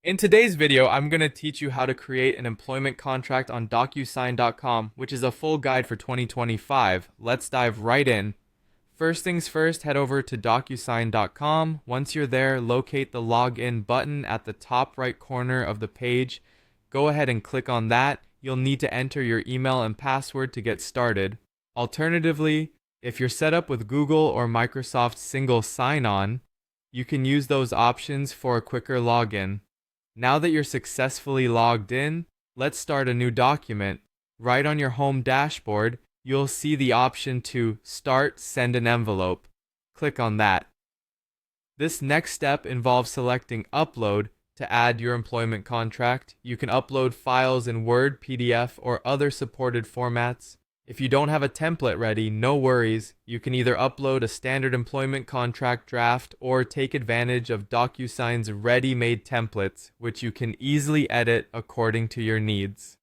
In today's video, I'm going to teach you how to create an employment contract on DocuSign.com, which is a full guide for 2025. Let's dive right in. First things first, head over to DocuSign.com. Once you're there, locate the login button at the top right corner of the page. Go ahead and click on that. You'll need to enter your email and password to get started. Alternatively, if you're set up with Google or Microsoft Single Sign-On, you can use those options for a quicker login. Now that you're successfully logged in, let's start a new document. Right on your home dashboard, you'll see the option to Start Send an Envelope. Click on that. This next step involves selecting Upload to add your employment contract. You can upload files in Word, PDF, or other supported formats. If you don't have a template ready, no worries. You can either upload a standard employment contract draft or take advantage of DocuSign's ready-made templates, which you can easily edit according to your needs.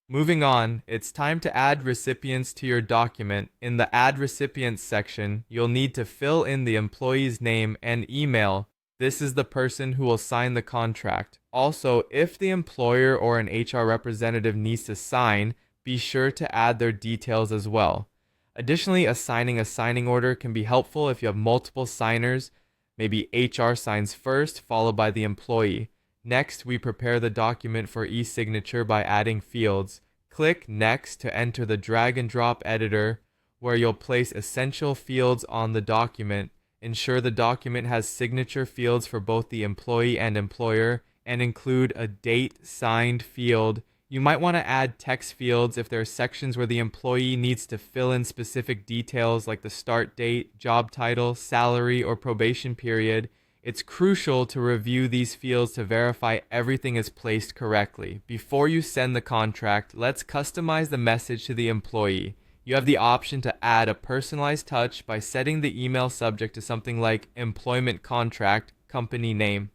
Moving on, it's time to add recipients to your document. In the Add Recipients section, you'll need to fill in the employee's name and email. This is the person who will sign the contract. Also, if the employer or an HR representative needs to sign, be sure to add their details as well. Additionally, assigning a signing order can be helpful if you have multiple signers. Maybe HR signs first, followed by the employee. Next, we prepare the document for eSignature by adding fields. Click Next to enter the drag and drop editor, where you'll place essential fields on the document. Ensure the document has signature fields for both the employee and employer, and include a date signed field. You might want to add text fields if there are sections where the employee needs to fill in specific details like the start date, job title, salary, or probation period. It's crucial to review these fields to verify everything is placed correctly. Before you send the contract, let's customize the message to the employee. You have the option to add a personalized touch by setting the email subject to something like employment contract, company name.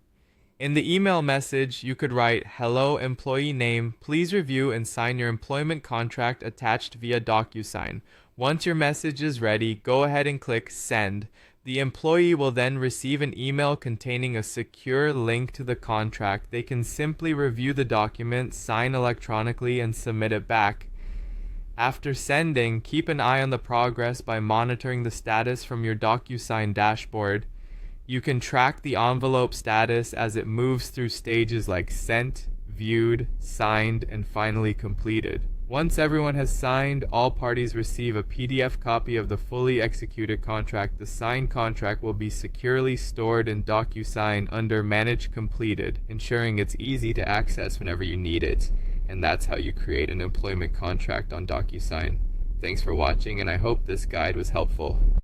In the email message, you could write, "Hello, employee name. Please review and sign your employment contract attached via DocuSign." Once your message is ready, go ahead and click Send. The employee will then receive an email containing a secure link to the contract. They can simply review the document, sign electronically, and submit it back. After sending, keep an eye on the progress by monitoring the status from your DocuSign dashboard. You can track the envelope status as it moves through stages like sent, viewed, signed, and finally completed. Once everyone has signed, all parties receive a PDF copy of the fully executed contract. The signed contract will be securely stored in DocuSign under Manage Completed, ensuring it's easy to access whenever you need it. And that's how you create an employment contract on DocuSign. Thanks for watching, and I hope this guide was helpful.